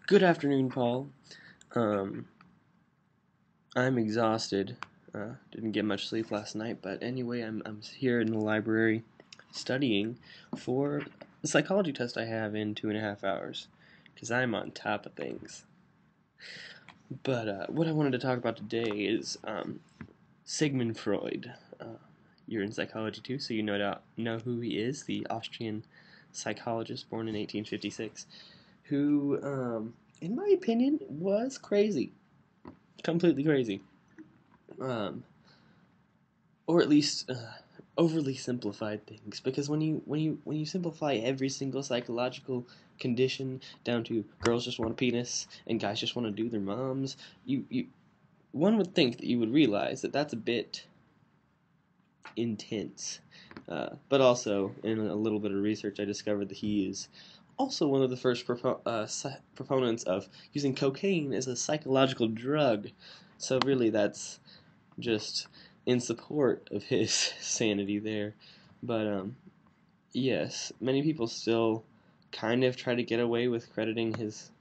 Good afternoon, Paul. Um, I'm exhausted. Didn't get much sleep last night, but anyway, I'm here in the library studying for the psychology test I have in 2.5 hours, because I'm on top of things. But what I wanted to talk about today is Sigmund Freud. You're in psychology too, so you know who he is, the Austrian psychologist born in 1856, who, in my opinion, was crazy. Completely crazy. Um, or at least overly simplified things, because when you simplify every single psychological condition down to girls just want a penis and guys just want to do their moms, you one would think that you would realize that that's a bit intense. But also, in a little bit of research, I discovered that he is also one of the first proponents of using cocaine as a psychological drug. So really, that's just in support of his sanity there. But yes, many people still kind of try to get away with crediting his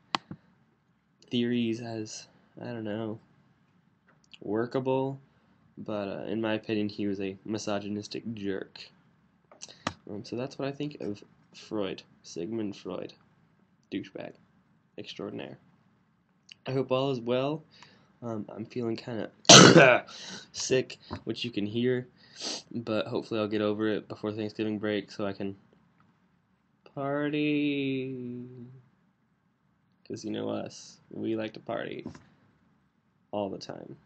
theories as, I don't know, workable. But in my opinion, he was a misogynistic jerk. So that's what I think of Freud, Sigmund Freud, douchebag extraordinaire. I hope all is well. I'm feeling kind of sick, which you can hear, but hopefully I'll get over it before Thanksgiving break so I can party. Because you know us, we like to party all the time.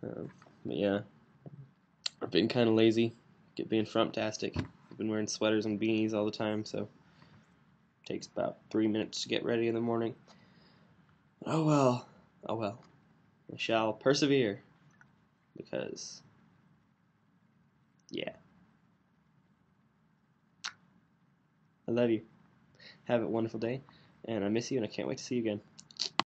But yeah, I've been kind of lazy, being frumptastic. I've been wearing sweaters and beanies all the time, so it takes about 3 minutes to get ready in the morning. Oh well, oh well. I shall persevere, because, yeah. I love you. Have a wonderful day, and I miss you, and I can't wait to see you again.